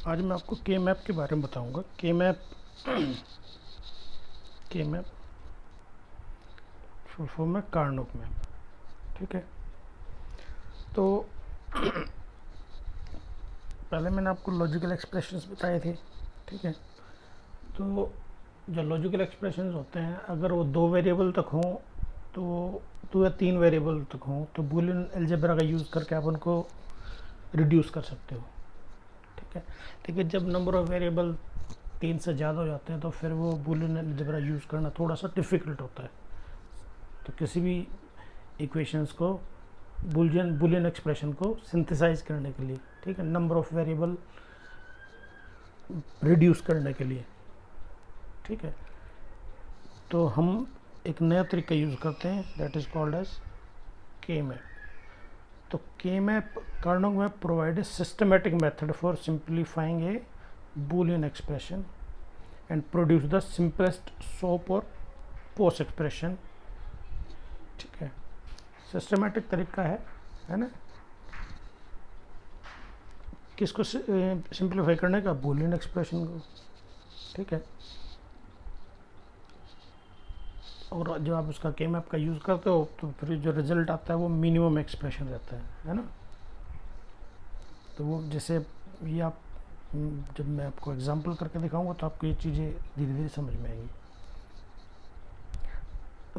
आज मैं आपको के मैप के बारे में बताऊंगा। के मैप के मैप फुल फॉर्म है कार्नोग मैप। ठीक है, तो पहले मैंने आपको लॉजिकल एक्सप्रेशंस बताए थे। ठीक है, तो जो लॉजिकल एक्सप्रेशंस होते हैं, अगर वो दो वेरिएबल तक हों तो दो या तीन वेरिएबल तक हों तो बूलियन अलजेब्रा का यूज़ करके आप उनको रिड्यूस कर सकते हो। ठीक है, लेकिन जब नंबर ऑफ़ वेरिएबल तीन से ज़्यादा हो जाते हैं तो फिर वो बूलियन अलजेब्रा यूज़ करना थोड़ा सा डिफ़िकल्ट होता है। तो किसी भी इक्वेशंस को बूलियन एक्सप्रेशन को सिंथेसाइज करने के लिए, ठीक है, नंबर ऑफ़ वेरिएबल रिड्यूस करने के लिए, ठीक है, तो हम एक नया तरीका यूज़ करते हैं, दैट इज़ कॉल्ड एज के मैप। तो K map, Karnaugh map provide a systematic method for simplifying a Boolean expression and produce the simplest SOP और पोस्ट एक्सप्रेशन। ठीक है, सिस्टमेटिक तरीका है ना, किसको सिंप्लीफाई करने का, बूलियन एक्सप्रेशन को। ठीक है, और जब आप उसका के मैप का यूज़ करते हो तो फिर जो रिजल्ट आता है वो मिनिमम एक्सप्रेशन रहता है ना। तो वो जैसे ये आप जब मैं आपको एग्जांपल करके दिखाऊंगा तो आपको ये चीज़ें धीरे धीरे समझ में आएंगी।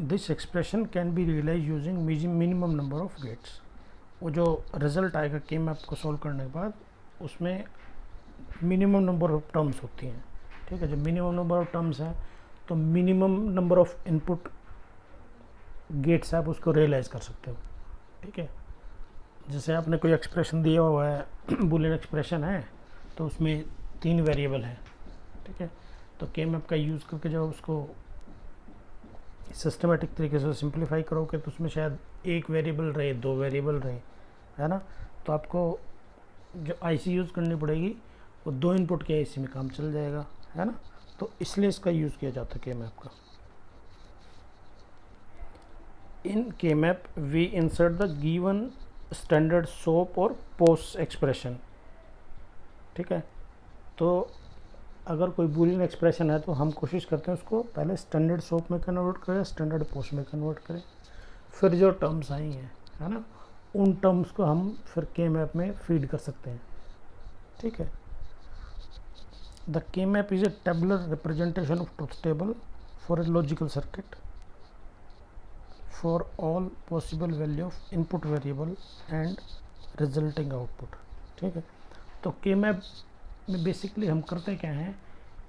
This expression can be realize using minimum number of gates. वो जो रिज़ल्ट आएगा के मैप को सॉल्व करने के बाद उसमें मिनिमम नंबर ऑफ टर्म्स होती हैं। ठीक है, जब मिनिमम नंबर ऑफ टर्म्स हैं तो minimum number of input gates आप उसको रियलाइज़ कर सकते हो। ठीक है, जैसे आपने कोई एक्सप्रेशन दिया हुआ है, बूलियन एक्सप्रेशन है, तो उसमें तीन वेरिएबल हैं। ठीक है, तो के मैप का यूज़ करके जब उसको सिस्टमेटिक तरीके से सिंप्लीफाई करोगे तो उसमें शायद एक वेरिएबल रहे, दो वेरिएबल रहे, है ना। तो आपको जो आईसी यूज़ करनी पड़ेगी वो दो इनपुट के आईसी में काम चल जाएगा, है ना। तो इसलिए इसका यूज़ किया जाता है के मैप का। In K map we insert the given standard SOP और पोस्ट एक्सप्रेशन। ठीक है, तो अगर कोई बूलियन एक्सप्रेशन है तो हम कोशिश करते हैं उसको पहले स्टैंडर्ड सोप में कन्वर्ट करें, स्टैंडर्ड पोस्ट में कन्वर्ट करें, फिर जो टर्म्स आई हैं, है ना, उन टर्म्स को हम फिर के मैप में फीड कर सकते हैं। ठीक है, द के map is a tabular representation of truth table for a logical circuit for all possible value of input variable and resulting output। ठीक है, तो के मैप में बेसिकली हम करते क्या हैं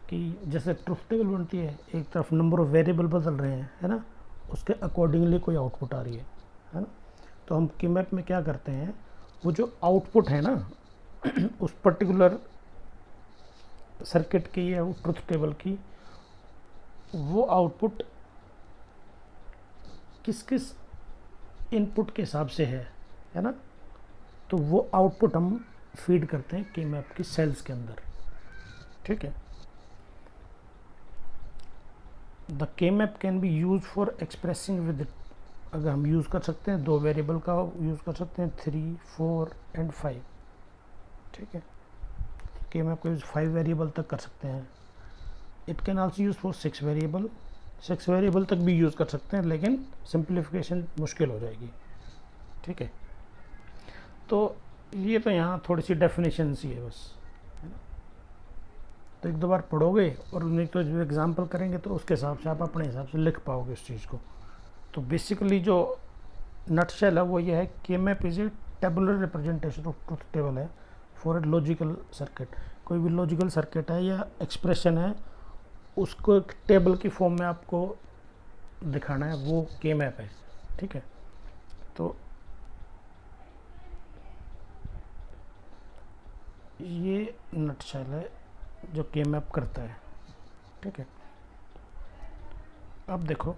कि जैसे ट्रुथ टेबल बनती है, एक तरफ नंबर ऑफ वेरिएबल बदल रहे हैं, है ना, उसके अकॉर्डिंगली कोई आउटपुट आ रही है ना। तो हम के मैप में क्या करते हैं, वो जो आउटपुट है ना उस पर्टिकुलर सर्किट की या ट्रुथ टेबल की, वो आउटपुट किस किस इनपुट के हिसाब से है ना, तो वो आउटपुट हम फीड करते हैं के मैप की सेल्स के अंदर। ठीक है, द के map can be use for expressing with, अगर हम यूज़ कर सकते हैं दो वेरिएबल का यूज़ कर सकते हैं 3, 4 एंड 5। ठीक है, के मैप का यूज़ 5 वेरिएबल तक कर सकते हैं। It can also use for 6 variable, 6 variable तक भी यूज़ कर सकते हैं, लेकिन सिंप्लीफिकेशन मुश्किल हो जाएगी। ठीक है, तो ये तो यहाँ थोड़ी सी डेफिनेशन सी है बस, है ना। तो एक दो बार पढ़ोगे और नहीं तो जो एग्जांपल करेंगे तो उसके हिसाब से आप अपने हिसाब से लिख पाओगे उस चीज़ को। तो बेसिकली जो नटशेल है वो ये है, के map is a tabular representation of truth table है फॉर ए लॉजिकल सर्किट। कोई भी लॉजिकल सर्किट है या एक्सप्रेशन है, उसको एक टेबल की फॉर्म में आपको दिखाना है, वो के मैप है। ठीक है, तो ये नटशेल है जो के मैप करता है। ठीक है, अब देखो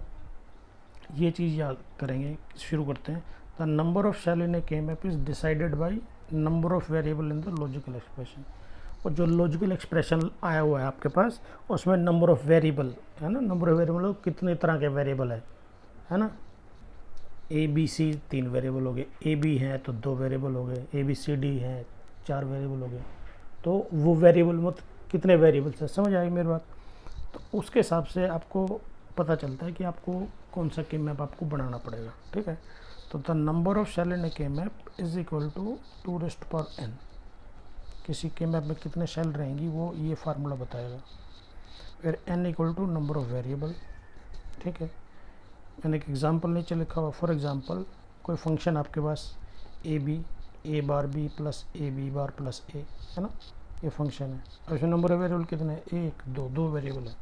ये चीज़ याद करेंगे, शुरू करते हैं। द नंबर ऑफ सेल इन ए के map is decided by number of variable in the logical expression. और जो लॉजिकल एक्सप्रेशन आया हुआ है आपके पास, उसमें नंबर ऑफ़ वेरिएबल है ना, नंबर ऑफ़ वेरिएबल कितने तरह के वेरिएबल है ना, ए बी सी 3 वेरिएबल हो गए, ए बी हैं तो 2 वेरिएबल हो गए, ए बी सी डी हैं 4 वेरिएबल हो गए। तो वो वेरिएबल मत कितने वेरिएबल्स है, समझ आएगी मेरी बात। तो उसके हिसाब से आपको पता चलता है कि आपको कौन सा के मैप आपको बनाना पड़ेगा, ठीक है। तो द नंबर ऑफ सेल इन ए के map is equal to 2n। किसी के मैप में कितने सेल रहेंगी वो ये फार्मूला बताएगा। फिर n equal to number of variable, ठीक है। मैंने एक एग्जांपल नीचे लिखा हुआ, फॉर एग्जांपल कोई फंक्शन आपके पास A bar B plus A B bar plus A है ना, ये फंक्शन है। और इसमें नंबर ऑफ वेरिएबल कितने हैं, 1 2 2 वेरिएबल है।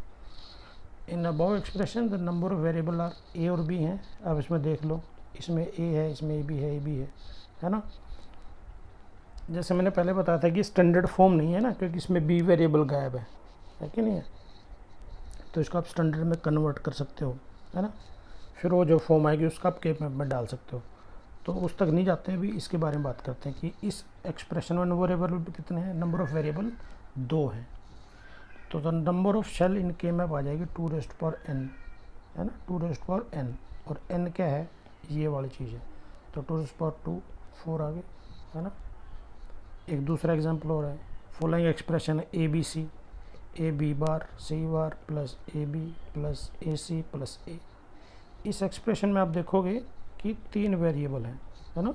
In above expression the number of variable are A और बी हैं। अब इसमें देख लो, इसमें ए है, इसमें ए बी है ना। जैसे मैंने पहले बताया था कि स्टैंडर्ड फॉर्म नहीं है ना, क्योंकि इसमें बी वेरिएबल गायब है कि नहीं है। तो इसको आप स्टैंडर्ड में कन्वर्ट कर सकते हो, है ना। फिर वो जो फॉर्म आएगी उसका आप के मैप में डाल सकते हो। तो उस तक नहीं जाते हैं, अभी इसके बारे में बात करते हैं कि इस एक्सप्रेशन में वेरिएबल कितने हैं, नंबर ऑफ वेरिएबल 2 हैं। तो the number of cell in K map आ जाएगी 2n, है ना, 2n। और n क्या है, ये वाली चीज़ है। तो 2 4 आ गए, है ना। एक दूसरा एग्जांपल हो रहा है, फॉलोइंग एक्सप्रेशन है A B bar C bar plus A B plus A C plus A. इस एक्सप्रेशन में आप देखोगे कि 3 वेरिएबल हैं, है ना।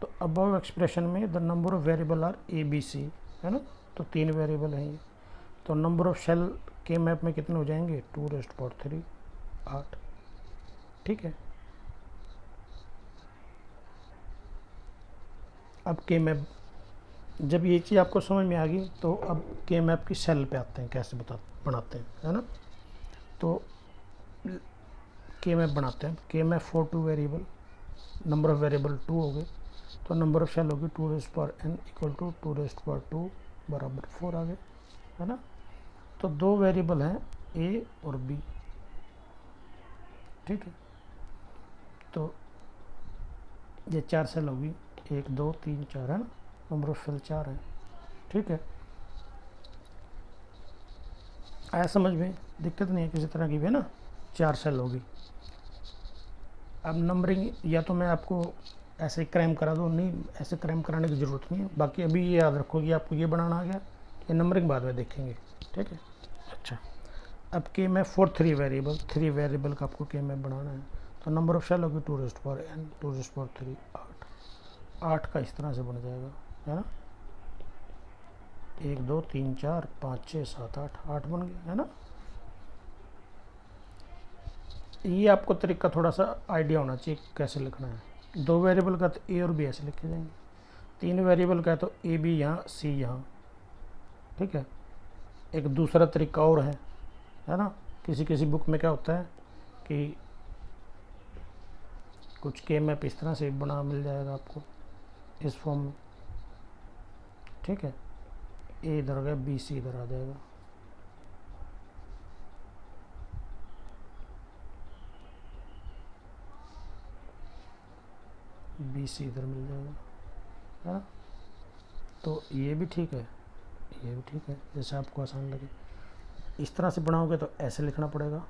तो अबव एक्सप्रेशन में the number of variable are A B C, है ना। तो 3 वेरिएबल हैं ये। तो नंबर ऑफ सेल के मैप में कितने हो जाएंगे, 2^3 8, ठीक है। अब के मैप, जब ये चीज़ आपको समझ में आ गई तो अब के मैप की सेल पे आते हैं, कैसे बनाते हैं, है ना। तो के मैप बनाते हैं, के map for 2 variable, number of variable 2 हो गए। तो नंबर ऑफ सेल होगी 2n इक्वल टू 2 बराबर 4 आ गए, है ना। तो 2 वेरिएबल हैं ए और बी, ठीक है। तो ये 4 सेल होगी, 1 2 3 4, है ना। नंबर ऑफ सेल 4 है, ठीक है। आया समझ में, दिक्कत नहीं है किसी तरह की भी, है ना। 4 सेल होगी। अब नंबरिंग या तो मैं आपको ऐसे क्रैम करा दूँ, नहीं ऐसे क्रैम कराने की ज़रूरत नहीं है। बाकी अभी ये याद रखो कि आपको ये बनाना आ गया, ये नंबरिंग बाद में देखेंगे, ठीक है। अच्छा, अब के मैप फॉर 3 वेरिएबल, 3 वेरिएबल का आपको के मैप बनाना है। तो नंबर ऑफ सेल होगी 2n 2^3 8 का इस तरह से बन जाएगा, है ना। 1 2 3 4 5 6 7 8 बन गए, है ना। ये आपको तरीका थोड़ा सा आइडिया होना चाहिए कैसे लिखना है। 2 वेरिएबल का तो ए और बी ऐसे लिखे जाएंगे, 3 वेरिएबल का है तो ए बी यहाँ सी यहाँ, ठीक है। एक दूसरा तरीका और है ना। किसी बुक में क्या होता है कि कुछ के मैप इस तरह से बना मिल जाएगा आपको इस फॉर्म में, ठीक है। ए इधर गया, बी सी इधर आ जाएगा, बी सी इधर मिल जाएगा, है ना। तो ये भी ठीक है, ये भी ठीक है, जैसे आपको आसान लगे। इस तरह से बनाओगे तो ऐसे लिखना पड़ेगा,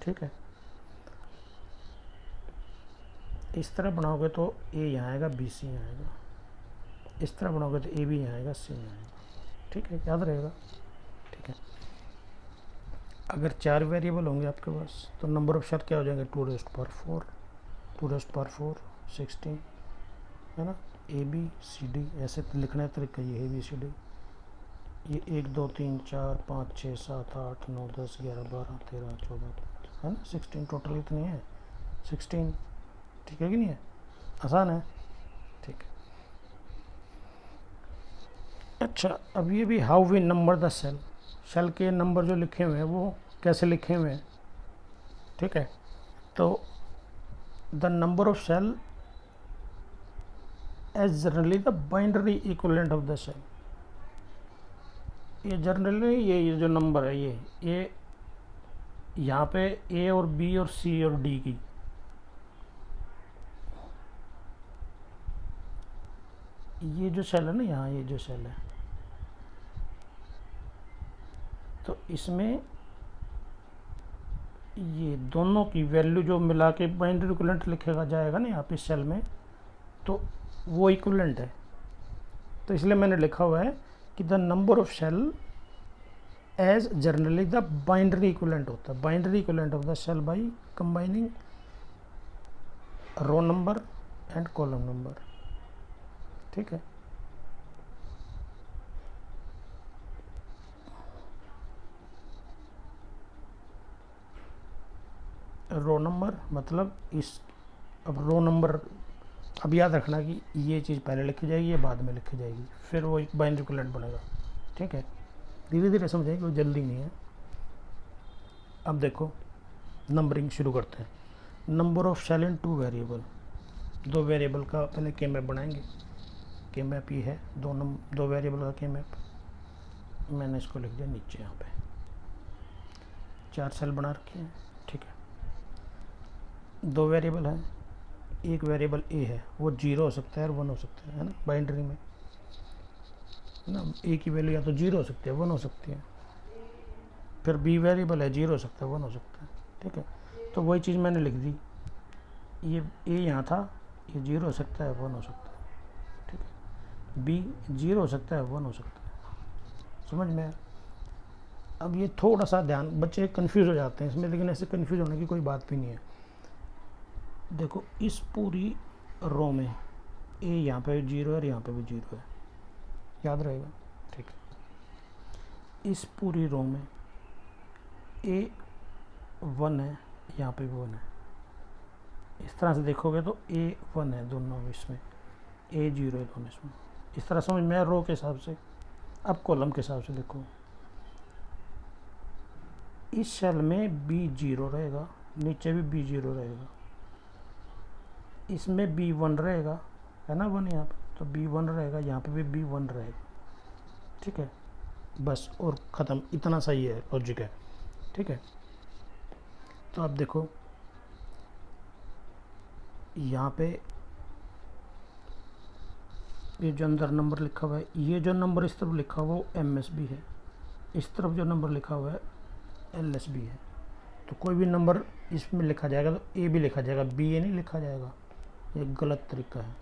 ठीक है। इस तरह बनाओगे तो ए यहाँ आएगा, बी सी यहाँ आएगा। इस तरह बनाओगे तो ए बी यहाँ आएगा, सी यहाँ आएगा, ठीक है, याद रहेगा, ठीक है। अगर 4 वेरिएबल होंगे आपके पास तो नंबर ऑफ सेल क्या हो जाएंगे, 2^4 16, है ना। ए बी सी डी ऐसे लिखने का तरीका ये ए बी सी डी। ये 1 2 3 4 5 6 7 8 9 10 11 12 13 14, है ना। 16 टोटल इतनी है, 16, ठीक है कि नहीं है, आसान है, ठीक है। अच्छा, अब ये भी how we number the cell, cell के नंबर जो लिखे हुए हैं वो कैसे लिखे हुए हैं, ठीक है। तो the number of cell as generally the binary equivalent of the cell. ये जनरली ये जो नंबर है ये यहाँ पे ए और बी और सी और डी की, ये जो सेल है ना यहाँ, ये जो सेल है, तो इसमें ये दोनों की वैल्यू जो मिला के बाइनरी इक्विवेलेंट लिखेगा जाएगा ना यहाँ पे सेल में, तो वो इक्विवेलेंट है। तो इसलिए मैंने लिखा हुआ है कि the number of cell as generally the binary equivalent होता है, binary equivalent of the cell by combining row number and column number. ठीक है, रो नंबर मतलब इस, अब रो नंबर, अब याद रखना कि ये चीज़ पहले लिखी जाएगी, ये बाद में लिखी जाएगी, फिर वो एक बाइनरी इक्विवेलेंट बनेगा। ठीक है, धीरे धीरे समझेंगे, कोई जल्दी नहीं है। अब देखो नंबरिंग शुरू करते हैं। Number of cell in 2 variable, 2 variable का पहले के मैप बनाएंगे। के मैप ये है, 2 वेरिएबल का के मैप, मैंने इसको लिख दिया नीचे यहाँ पे, 4 सेल बना रखे हैं। ठीक है, 2 वेरिएबल हैं, एक वेरिएबल ए है, वो 0 हो सकता है और 1 हो सकता है ना, बाइनरी में है ना, ए की वैल्यू या तो 0 हो सकती है, 1 हो सकती है। फिर बी वेरिएबल है, 0 हो सकता है, 1 हो सकता है। ठीक है, तो वही चीज़ मैंने लिख दी, ये ए यहाँ था, ये 0 हो सकता है, 1 हो सकता है। ठीक है, बी 0 हो सकता है, 1 हो सकता है। समझ में? अब ये थोड़ा सा ध्यान, बच्चे कंफ्यूज हो जाते हैं इसमें, लेकिन ऐसे कंफ्यूज होने की कोई बात भी नहीं है। देखो इस पूरी रो में ए यहाँ पे 0 है और यहाँ पे भी 0 है, याद रहेगा। ठीक है, इस पूरी रो में ए 1 है, यहाँ पे भी 1 है। इस तरह से देखोगे तो ए 1 है दोनों इसमें, ए 0 है दोनों इसमें। इस तरह समझ में रो के हिसाब से। अब कॉलम के हिसाब से देखो, इस सेल में बी 0 रहेगा, नीचे भी बी 0 रहेगा, इसमें बी 1 रहेगा, है ना 1 यहाँ पे, तो बी 1 रहेगा, यहाँ पे भी बी 1 रहेगा। ठीक है, बस और ख़त्म, इतना सही है, लॉजिक है। ठीक है, तो अब देखो यहाँ पे ये जो अंदर नंबर लिखा हुआ है, ये जो नंबर इस तरफ लिखा हुआ वो MSB है, इस तरफ जो नंबर लिखा हुआ है LSB है। तो कोई भी नंबर इसमें लिखा जाएगा तो ए भी लिखा जाएगा, बी ए नहीं लिखा जाएगा, ये गलत तरीका है।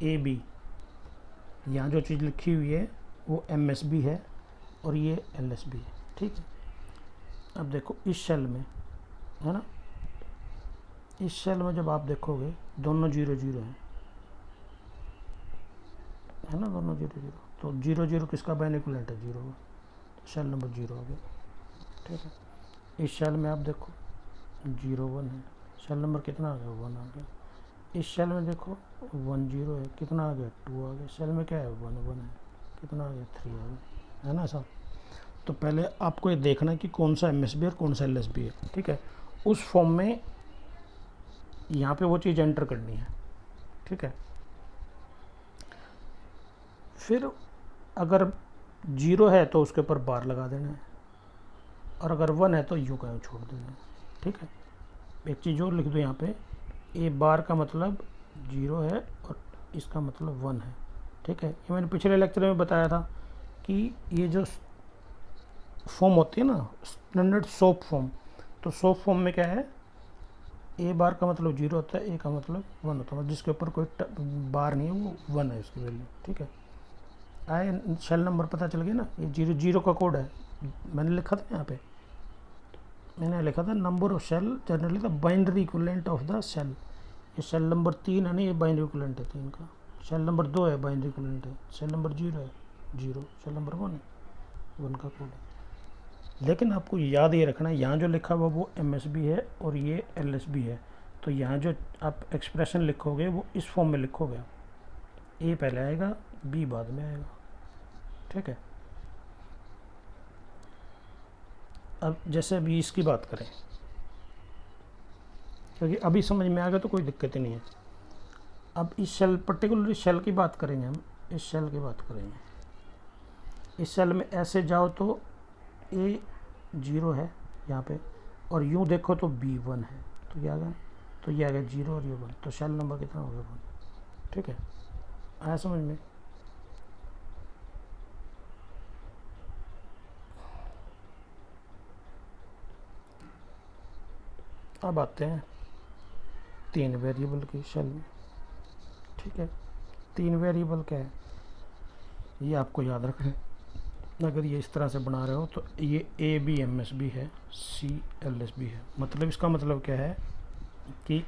ए बी, यहाँ जो चीज़ लिखी हुई है वो MSB है और ये LSB है। ठीक है, अब देखो इस सेल में, है ना, इस सेल में जब आप देखोगे दोनों 0 0 हैं, है ना, दोनों 0 0, तो 0 0 किसका बाइनरी इक्विवेलेंट है? 0 का, तो सेल नंबर 0 हो गया। ठीक है, इस सेल में आप देखो 0 1 है, सेल नंबर कितना आ गया? 1 आ गया। इस सेल में देखो 1 0 है, कितना आ गया? 2 आ गया। सेल में क्या है? 1 1 है, कितना आ गया? 3 आ गया, है ना साहब। तो पहले आपको ये देखना है कि कौन सा MSB और कौन सा LSB है। ठीक है, उस फॉर्म में यहाँ पे वो चीज़ एंटर करनी है। ठीक है, फिर अगर 0 है तो उसके ऊपर बार लगा देना है, और अगर 1 है तो यूँ का यूँ छोड़ देना है। ठीक है, एक चीज़ और लिख दो यहाँ पे, ए बार का मतलब 0 है और इसका मतलब 1 है। ठीक है, ये मैंने पिछले लेक्चर में बताया था कि ये जो फॉर्म होती है ना स्टैंडर्ड सोप फॉर्म, तो सोप फॉर्म में क्या है, ए बार का मतलब 0 होता है, ए का मतलब 1 होता है, जिसके ऊपर कोई बार नहीं है वो 1 है उसकी वैल्यू। ठीक है, आए सेल नंबर पता चल गया ना, ये 0 0 का कोड है, मैंने लिखा था यहाँ पे, मैंने लिखा था number of cell generally the binary equivalent of the cell. ये सेल नंबर 3 है ना, ये बाइनरी इक्विवेलेंट है 3 का। सेल नंबर 2 है, बाइनरी इक्विवेलेंट है। सेल नंबर 0 है 0, सेल नंबर 1 है 1 का कोड है। लेकिन आपको याद ये रखना है, यहाँ जो लिखा हुआ वो MSB है और ये LSB है, तो यहाँ जो आप एक्सप्रेशन लिखोगे वो इस फॉर्म में लिखोगे, ए पहले आएगा, बी बाद में आएगा। ठीक है, अब जैसे अभी इसकी बात करें, क्योंकि अभी समझ में आ गया तो कोई दिक्कत ही नहीं है। अब इस सेल, पर्टिकुलरली सेल की बात करेंगे हम, इस सेल की बात करेंगे। इस सेल में ऐसे जाओ तो ए 0 है यहाँ पे, और यूँ देखो तो बी 1 है, तो क्या आ गया? तो ये आ गया 0 और ये 1, तो सेल नंबर कितना हो गया? 1। ठीक है, आया समझ में? अब आते हैं 3 वेरिएबल की सेल में। ठीक है, 3 वेरिएबल क्या है? ये आपको याद रखना है। अगर ये इस तरह से बना रहे हो तो ये ABMS भी है, CLS भी है। मतलब इसका मतलब क्या है कि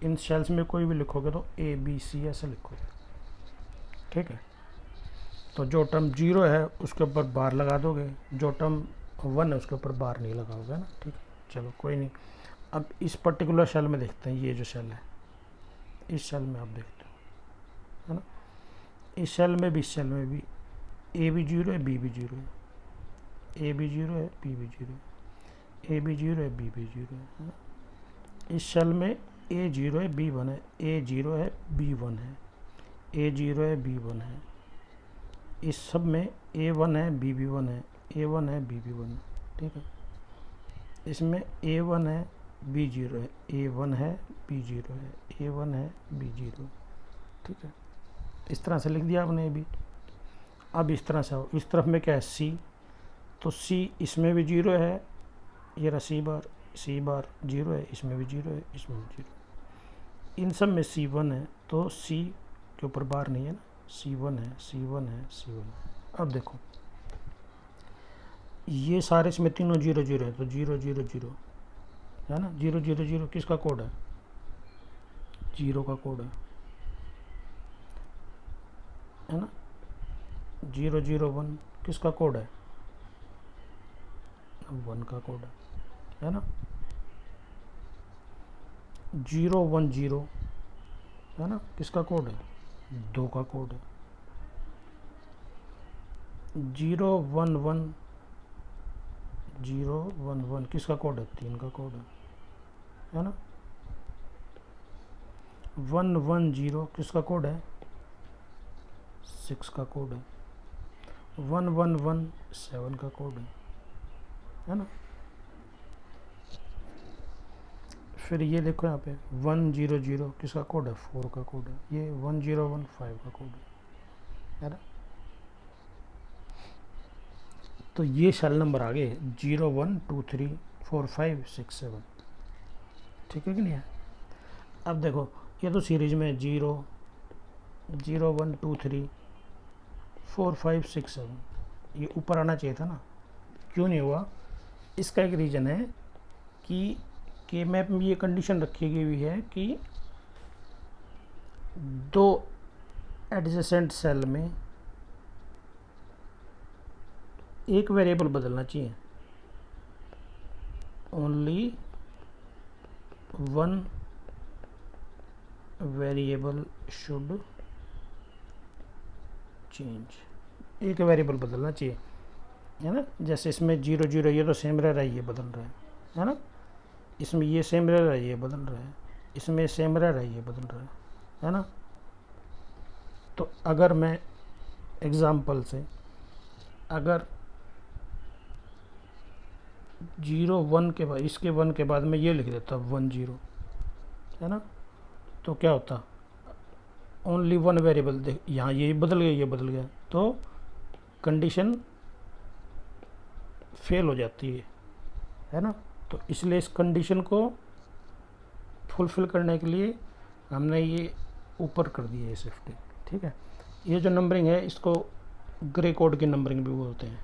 इन शेल्स में कोई भी लिखोगे तो ABC ऐसे लिखोगे, ठीक है। तो जो टर्म 0 है उसके ऊपर बार लगा दोगे, जो टर्म 1 है उसके ऊपर बार नहीं लगाओगे ना, ठीक है। चलो कोई नहीं। अब इस पर्टिकुलर शेल में देखते हैं, ये जो शेल है, इस शेल में आप देखते हो, है ना। इस शेल में भी, इस शेल में भी A भी 0 है, B भी 0 है, A भी 0 है, B भी 0 है, A भी 0 है, B भी 0 है ना। इस शेल में A 0 है, B 1 है, A 0 है, B 1 है, A 0 है, B 1 है। इस सब में A 1 है, B भी 1 है, A 1 है, B भी 1 है, ठीक है। इसमें A 1 है, B 0 है, A 1 है, B 0 है, A 1 है, B 0, ठीक है। इस तरह से लिख दिया आपने भी। अब इस तरह से हो, इस तरफ में क्या है C, तो C इसमें भी 0 है, ये रहा C बार 0 है, इसमें भी 0 है, इसमें भी 0। इन सब में C1 है, तो C के ऊपर बार नहीं है ना, C1 है, C1 है, C1 है। अब देखो ये सारे इसमें तीनों 0 0 है, तो 0 0 0 है ना। 0 0 0 किसका कोड है, 0 का कोड है ना। 0 0 1 किसका कोड है, 1 का कोड है ना। 0 1 0 है ना, किसका कोड है, 2 का कोड है। 0 1 1 0 1 1 किसका कोड है, 3 का कोड है ना। 1 1 0 किसका कोड है, 6 का कोड है। 1 1 1 7 का कोड है ना। फिर ये देखो यहाँ पे 1 0 0 किसका कोड है, 4 का कोड है। ये 1 0 1 5 का कोड है ना। तो ये शेल नंबर आ गए 0 1 2 3 4 5 6 7, ठीक है कि नहीं है। अब देखो ये तो सीरीज में 0 0 1 2 3 4 5 6 7, ये ऊपर आना चाहिए था ना, क्यों नहीं हुआ। इसका एक रीज़न है कि के मैप में ये कंडीशन रखी गई हुई है कि दो एडजेसेंट सेल में एक वेरिएबल बदलना चाहिए, only one variable should change, एक वेरिएबल बदलना चाहिए, है ना। जैसे इसमें 0 0 ये तो सेम रह रहा है, ये बदल रहा है ना। इसमें ये सेम रह रहा है, ये बदल रहा है, इसमें सेम रह रहा है, ये बदल रहा है ना। तो अगर मैं एग्जाम्पल से, अगर 0 1 के बाद, इसके 1 के बाद मैं ये लिख देता 1 0, है ना, तो क्या होता, ओनली वन वेरिएबल, देख यहाँ ये बदल गया, ये बदल गया, तो कंडीशन फेल हो जाती है ना। तो इसलिए इस कंडीशन को फुलफिल करने के लिए हमने ये ऊपर कर दिया है शिफ्टिंग, ठीक है। ये जो नंबरिंग है इसको ग्रे कोड की नंबरिंग भी बोलते हैं।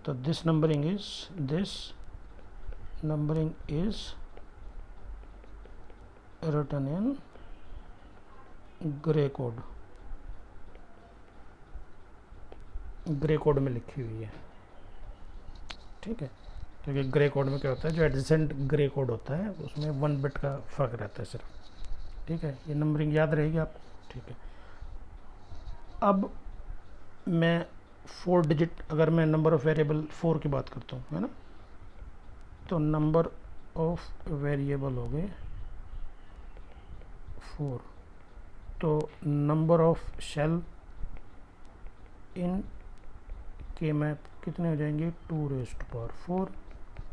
तो this numbering is written in gray code, gray code में लिखी हुई है, ठीक है। क्योंकि ग्रे कोड में क्या होता है, जो एडजेसेंट ग्रे कोड होता है उसमें 1 बिट का फ़र्क रहता है सिर्फ, ठीक है। ये नंबरिंग याद रहेगी आपको, ठीक है। अब मैं 4 डिजिट, अगर मैं नंबर ऑफ़ वेरिएबल 4 की बात करता हूँ, है ना, तो नंबर ऑफ वेरिएबल हो गए 4, तो number of cell in K map कितने हो जाएंगे, 2⁴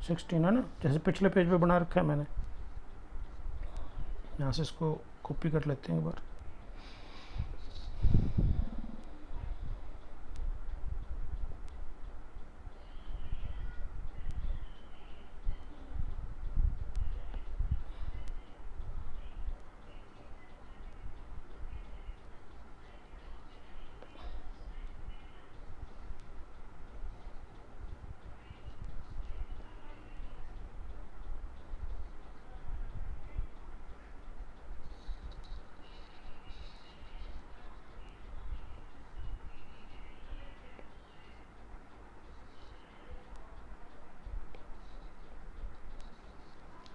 16 है ना, जैसे पिछले पेज पे बना रखा है मैंने। यहाँ से इसको कॉपी कर लेते हैं एक बार।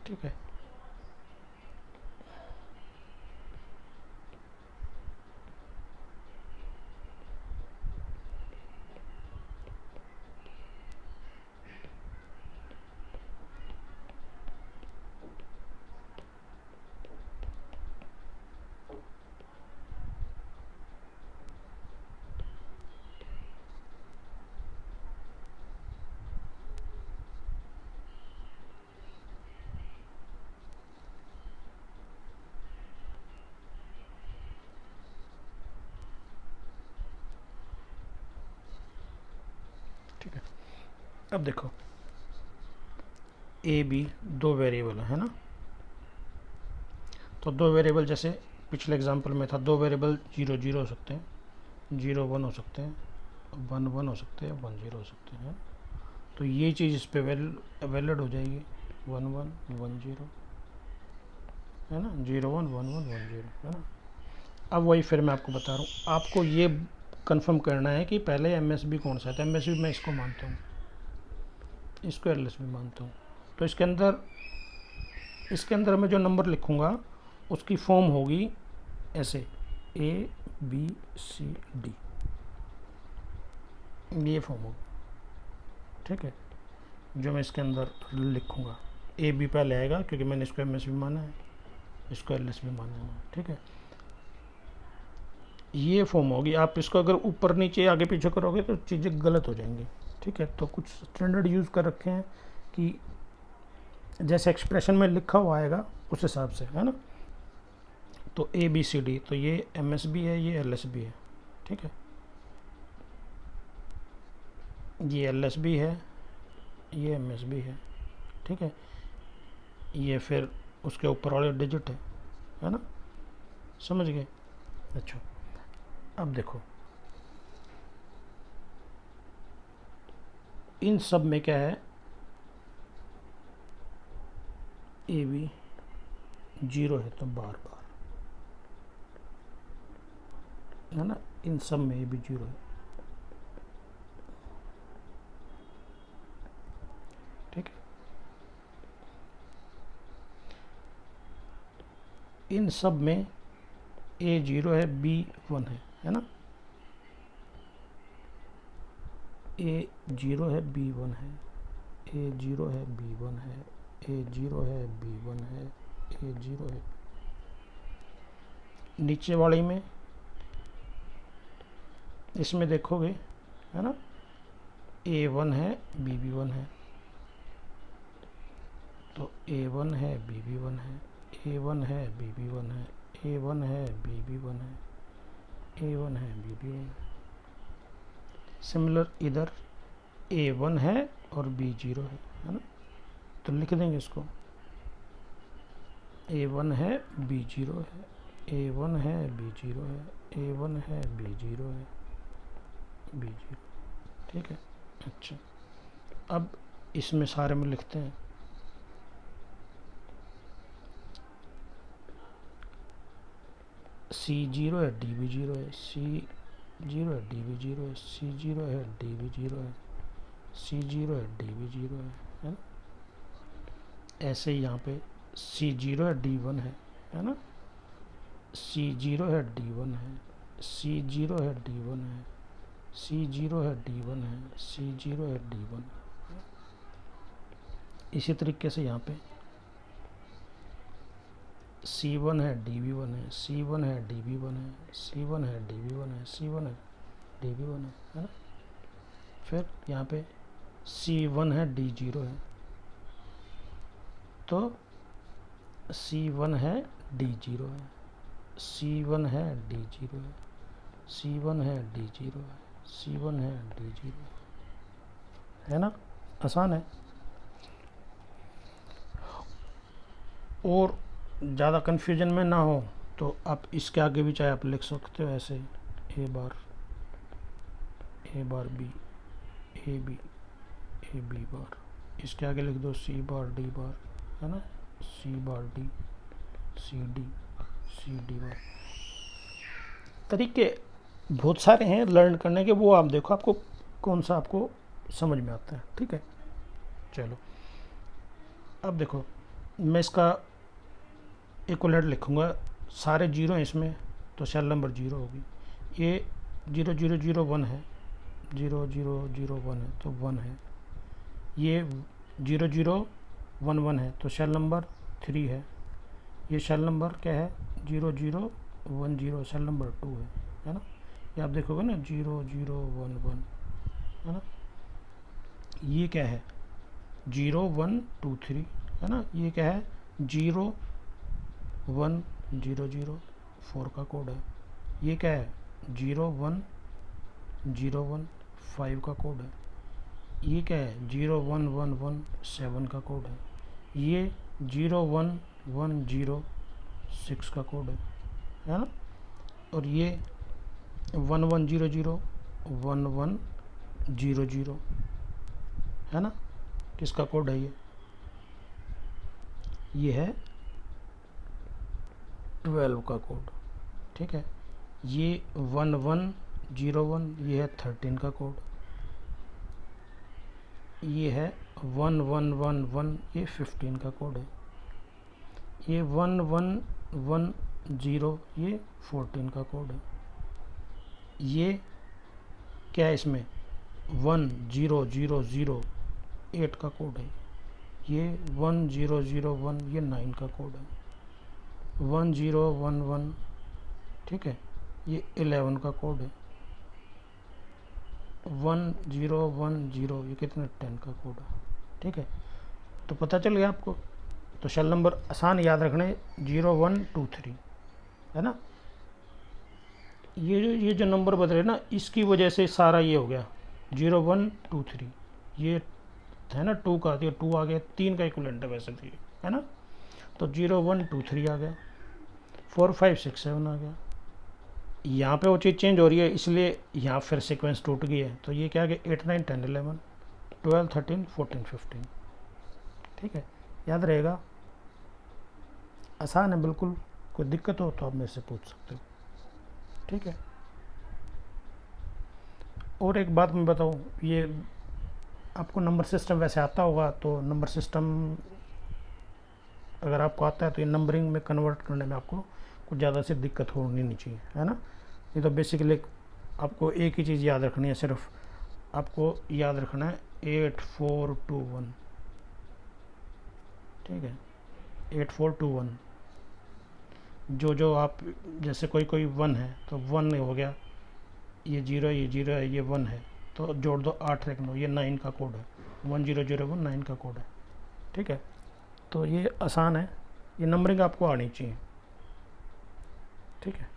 ठीक है। ठीक है, अब देखो ए बी दो वेरिएबल है ना, तो दो वेरिएबल जैसे पिछले एग्जांपल में था, दो वेरिएबल 0 0 हो सकते हैं, 0 1 हो सकते हैं, 1 1 हो सकते हैं, 1 0 हो सकते हैं। तो ये चीज़ इस पे वैलिड हो जाएगी, 1 1 1 0 है ना, 0 1 1 1 1 0 है ना। अब वही फिर मैं आपको बता रहा हूँ, आपको ये कंफर्म करना है कि पहले एमएसबी कौन सा है। तो एमएसबी मैं इसको मानता हूँ, इसको एलएसबी मानता हूँ। तो इसके अंदर मैं जो नंबर लिखूँगा उसकी फॉर्म होगी ऐसे ए बी सी डी, ये फॉर्म होगी। ठीक है, जो मैं इसके अंदर लिखूँगा, ए बी पहले आएगा क्योंकि मैंने इसको एमएसबी माना है, इसको एलएसबी माना है। ठीक है, ये फॉर्म होगी। आप इसको अगर ऊपर नीचे आगे पीछे करोगे तो चीज़ें गलत हो जाएंगी। ठीक है, तो कुछ स्टैंडर्ड यूज़ कर रखे हैं कि जैसे एक्सप्रेशन में लिखा हुआ आएगा उस हिसाब से, है ना। तो ए बी सी डी, तो ये एम एस बी है, ये एल एस बी है। ठीक है, ये एल एस बी है, ये एम एस बी है। ठीक है, ये फिर उसके ऊपर वाले डिजिट है ना, समझ गए। अच्छा, अब देखो इन सब में क्या है, ए बी 0 है तो बार बार है ना, इन सब में ए बी 0 है। ठीक है, इन सब में ए 0 है, बी 1 है ना। ए 0 है, बी 1 है, ए 0 है, बी 1 है, ए 0 है, बी 1 है, ए 0 है। नीचे वाली में इसमें देखोगे है ना, ए 1 है, बी भी 1 है, तो ए 1 है, बी भी 1 है, ए 1 है, बी भी 1 है, ए 1 है, बी भी 1 है, ए 1 है, बी भी 1 है। सिमिलर इधर ए 1 है और बी 0 है ना, तो लिख देंगे इसको, ए 1 है, बी 0 है, ए 1 है, बी 0 है, ए 1 है, बी 0 है, बी 0। ठीक है, अच्छा, अब इसमें सारे में लिखते हैं, सी 0 है, डी भी 0 है, सी 0 है, डी भी 0 है, सी 0 है, डी भी 0 है, सी 0 है, डी भी 0 है ना। ऐसे ही यहाँ पे सी 0 है, डी 1 है ना, सी 0 है, डी 1 है, सी 0 है, डी 1 है, सी 0 है, डी 1 है, सी 0 है, डी 1। इसी तरीके से यहाँ पे C1 है, DB1 है, C1 है, DB1 है, C1 है, DB1 है, C1 है, DB1 है ना। फिर यहाँ पे C1 है, D0 है, तो C1 है, D0 है, C1 है, D0 है, C1 है, D0 है, C1 है, D0 है ना। आसान है। और ज़्यादा कन्फ्यूजन में ना हो तो आप इसके आगे भी चाहे आप लिख सकते हो ऐसे, ए बार बी, ए बी बार, इसके आगे लिख दो सी बार डी बार, है ना, सी बार डी, सी डी बार। तरीके बहुत सारे हैं लर्न करने के, वो आप देखो आपको कौन सा आपको समझ में आता है। ठीक है, चलो अब देखो मैं इसका इक्वलेंट लिखूँगा, सारे जीरो हैं इसमें, तो सेल नंबर 0 होगी। ये 0001 है, 0001 है तो 1 है। ये 0011 है तो सेल नंबर 3 है। ये सेल नंबर क्या है, 0010 सेल नंबर 2 है ना। ये आप देखोगे ना 0011 है ना। ये क्या है 0123 है ना। ये क्या है 01004 का कोड है। ये क्या है 01015 का कोड है। ये क्या है 01117 का कोड है। ये 01106 का कोड है ना। और ये 11001100 है ना। किसका कोड है ये है 12 का कोड, ठीक है। ये 1101 ये है 13 का कोड। ये है 1111 ये 15 का कोड है। ये 1110 ये 14 का कोड है। ये क्या है इसमें 10008 का कोड है। ये 1001 ये 9 का कोड है। 1011 ठीक है, ये 11 का कोड है। 1010 ये कितना 10 का कोड है, ठीक है। तो पता चल गया आपको। तो सेल नंबर आसान याद रखने 0123 है ना। ये जो नंबर बदले ना, इसकी वजह से सारा ये हो गया 0123। ये है ना 2 का, तो 2 आ गया, 3 का इक्विवेलेंट है वैसे तो ये है ना। तो 0123 आ गया, 4 5 6 7 आ गया। यहाँ पे वो चीज़ चेंज हो रही है, इसलिए यहाँ फिर सीक्वेंस टूट गई है। तो ये क्या आ गया 8 9 10 11 12 13 14 15, ठीक है। याद रहेगा, आसान है बिल्कुल। कोई दिक्कत हो तो आप मेरे से पूछ सकते हो, ठीक है। और एक बात मैं बताऊँ, ये आपको नंबर सिस्टम वैसे आता होगा, तो नंबर सिस्टम अगर आपको आता है तो ये नंबरिंग में कन्वर्ट करने में आपको कुछ ज़्यादा से दिक्कत होनी नहीं चाहिए, है ना। ये तो बेसिकली आपको एक ही चीज़ याद रखनी है, सिर्फ आपको याद रखना है 8421, ठीक है। 8421 जो आप जैसे कोई 1 है तो 1 हो गया, ये 0 ये 0 है, ये 1 है, तो जोड़ दो 8 रख लो, ये 9 का कोड है। 1001 9 का कोड है, ठीक है। तो ये आसान है, ये नंबरिंग आपको आनी चाहिए, ठीक है।